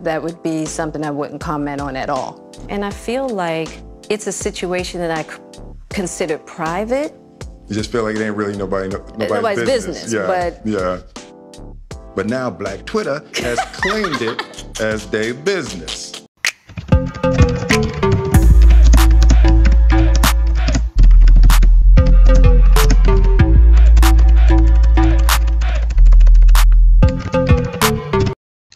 that would be something I wouldn't comment on at all. And I feel like it's a situation that I consider private. You just feel like it ain't really nobody's business. Yeah. But now Black Twitter has claimed it as their business.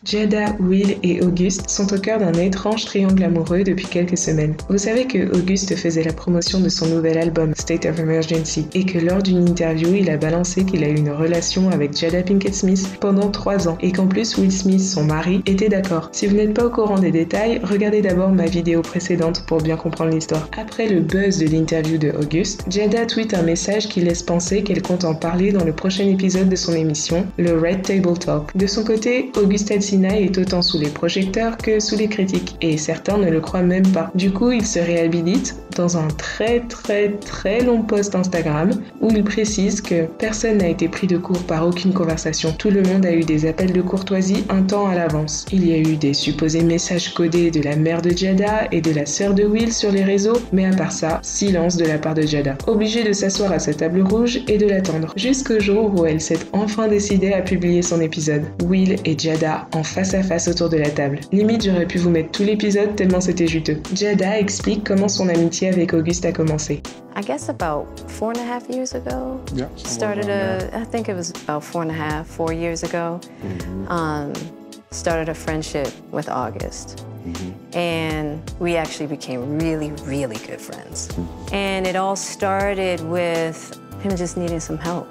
Jada, Will et Auguste sont au cœur d'un étrange triangle amoureux depuis quelques semaines. Vous savez que Auguste faisait la promotion de son nouvel album State of Emergency et que lors d'une interview, il a balancé qu'il a eu une relation avec Jada Pinkett Smith pendant 3 ans et qu'en plus Will Smith, son mari, était d'accord. Si vous n'êtes pas au courant des détails, regardez d'abord ma vidéo précédente pour bien comprendre l'histoire. Après le buzz de l'interview de Auguste, Jada tweet un message qui laisse penser qu'elle compte en parler dans le prochain épisode de son émission, le Red Table Talk. De son côté, Auguste Alsina est autant sous les projecteurs que sous les critiques, et certains ne le croient même pas. Du coup, il se réhabilite dans un très long post Instagram où il précise que personne n'a été pris de court par aucune conversation. Tout le monde a eu des appels de courtoisie un temps à l'avance. Il y a eu des supposés messages codés de la mère de Jada et de la sœur de Will sur les réseaux, mais à part ça, silence de la part de Jada. Obligée de s'asseoir à sa table rouge et de l'attendre, jusqu'au jour où elle s'est enfin décidée à publier son épisode. Will et Jada en face à face autour de la table. Limite, j'aurais pu vous mettre tout l'épisode tellement c'était juteux. Jada explique comment son amitié avec Auguste a commencé. I guess about 4.5 years ago. Yeah. I think it was about 4 years ago. Started a friendship with August. And we actually became really good friends. And it all started with him just needing some help.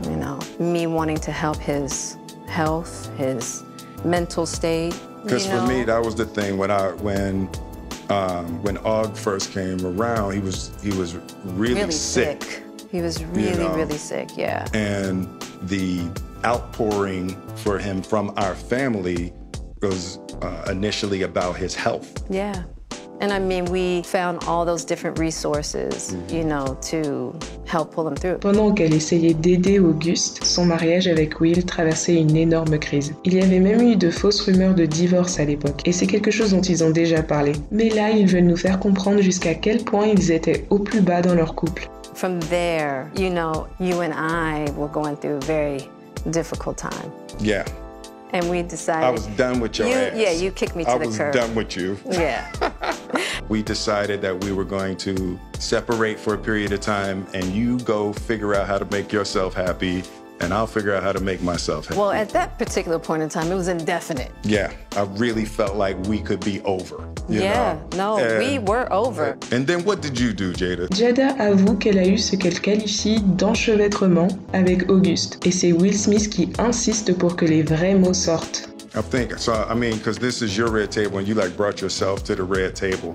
You know, me wanting to help his health, his mental state. Because for me, that was the thing when Og first came around, he was really sick. He was really sick, yeah. And the outpouring for him from our family was initially about his health. Yeah. And I mean, we found all those different resources, you know, to help pull him through. Pendant qu'elle essayait d'aider Auguste, son mariage avec Will traversait une énorme crise. Il y avait même eu de fausses rumeurs de divorce à l'époque, et c'est quelque chose dont ils ont déjà parlé. Mais là, ils veulent nous faire comprendre jusqu'à quel point ils étaient au plus bas dans leur couple. From there, you know, you and I were going through a very difficult time. Yeah. And we decided... I was done with your ass. Yeah, you kicked me to the curb. I was done with you. Yeah. We decided that we were going to separate for a period of time and you go figure out how to make yourself happy and I'll figure out how to make myself happy. Well, at that particular point in time, it was indefinite. Yeah, I really felt like we could be over. You know? We were over. And then what did you do, Jada? Jada avoue qu'elle a eu ce qu'elle qualifie d'enchevêtrement avec Auguste. Et c'est Will Smith qui insiste pour que les vrais mots sortent. I think, so I mean, because this is your red table and you like brought yourself to the red table.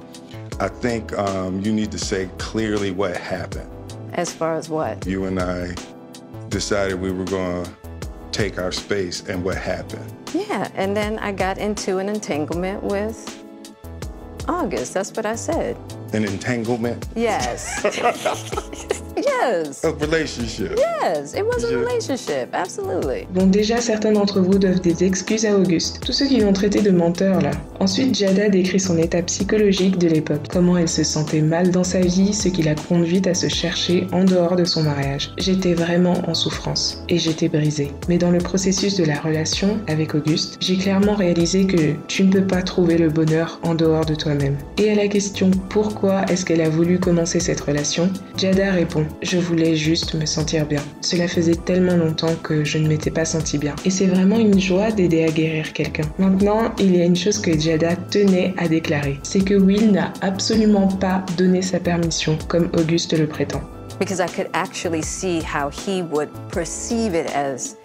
I think you need to say clearly what happened. As far as what? You and I decided we were going to take our space and what happened. Yeah, and then I got into an entanglement with August. That's what I said. An entanglement? Yes. Yes. A relationship. Yes, it was a relationship, absolutely. Bon, déjà, certains d'entre vous doivent des excuses à Auguste. Tous ceux qui l'ont traité de menteur, là. Ensuite, Jada décrit son état psychologique de l'époque. Comment elle se sentait mal dans sa vie, ce qui l'a conduite à se chercher en dehors de son mariage. J'étais vraiment en souffrance. Et j'étais brisée. Mais dans le processus de la relation avec Auguste, j'ai clairement réalisé que tu ne peux pas trouver le bonheur en dehors de toi-même. Et à la question pourquoi est-ce qu'elle a voulu commencer cette relation, Jada répond « Je voulais juste me sentir bien. Cela faisait tellement longtemps que je ne m'étais pas sentie bien. Et c'est vraiment une joie d'aider à guérir quelqu'un. » Maintenant, il y a une chose que Jada tenait à déclarer. C'est que Will n'a absolument pas donné sa permission, comme Auguste le prétend. Because I could actually see how he would perceive it as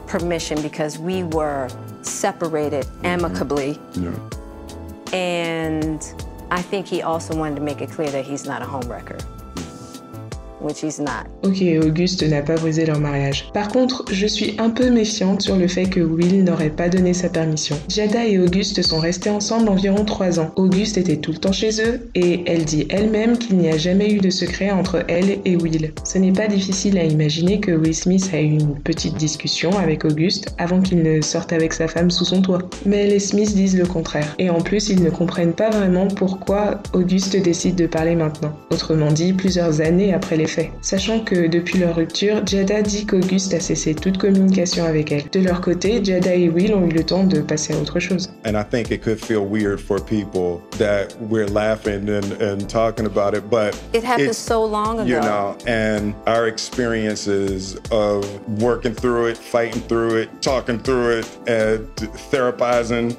permission because we were separated amicably. Yeah. And I think he also wanted to make it clear that he's not a homewrecker. which he's not. Ok, Auguste n'a pas brisé leur mariage. Par contre, je suis un peu méfiante sur le fait que Will n'aurait pas donné sa permission. Jada et Auguste sont restés ensemble environ 3 ans. Auguste était tout le temps chez eux et elle dit elle-même qu'il n'y a jamais eu de secret entre elle et Will. Ce n'est pas difficile à imaginer que Will Smith a eu une petite discussion avec Auguste avant qu'il ne sorte avec sa femme sous son toit. Mais les Smiths disent le contraire. Et en plus, ils ne comprennent pas vraiment pourquoi Auguste décide de parler maintenant. Autrement dit, plusieurs années après les faits. Sachant que depuis leur rupture, Jada dit qu'Auguste a cessé toute communication avec elle. De leur côté, Jada et Will ont eu le temps de passer à autre chose. And I think it could feel weird for people that we're laughing and talking about it, but It happened so long ago. You know, and our experiences of working through it, fighting through it, talking through it, and therapizing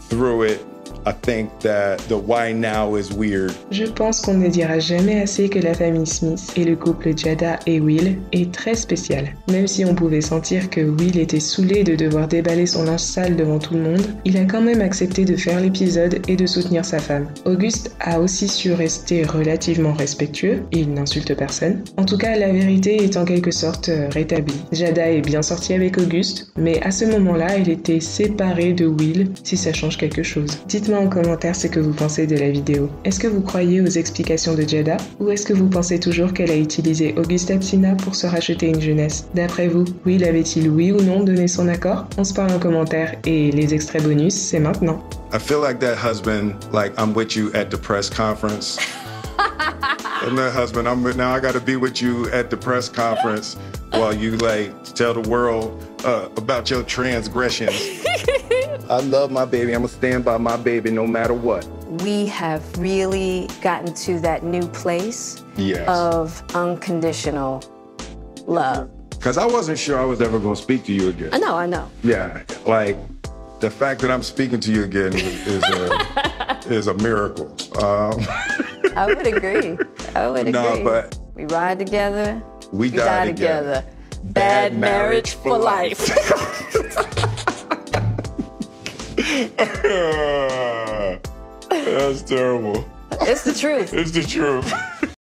through it. I think that the why now is weird. Je pense qu'on ne dira jamais assez que la famille Smith et le couple Jada et Will est très spécial. Même si on pouvait sentir que Will était saoulé de devoir déballer son linge sale devant tout le monde, il a quand même accepté de faire l'épisode et de soutenir sa femme. Auguste a aussi su rester relativement respectueux, il n'insulte personne. En tout cas, la vérité est en quelque sorte rétablie. Jada est bien sortie avec Auguste, mais à ce moment-là, elle était séparée de Will, si ça change quelque chose. Dites-moi en commentaire ce que vous pensez de la vidéo. Est-ce que vous croyez aux explications de Jada ou est-ce que vous pensez toujours qu'elle a utilisé Auguste Alsina pour se racheter une jeunesse? D'après vous, Will avait-il oui ou non donné son accord? On se parle en commentaire et les extraits bonus, c'est maintenant. I feel like that husband, like I'm with you at the press conference. And that husband, now I gotta be with you at the press conference while you like tell the world about your transgressions. I love my baby. I'm gonna stand by my baby no matter what. We have really gotten to that new place of unconditional love. Because I wasn't sure I was ever gonna speak to you again. I know. Yeah, like the fact that I'm speaking to you again is a miracle. I would agree. No, but we ride together. We die together. Bad marriage for life. That's terrible. It's the truth. It's the truth.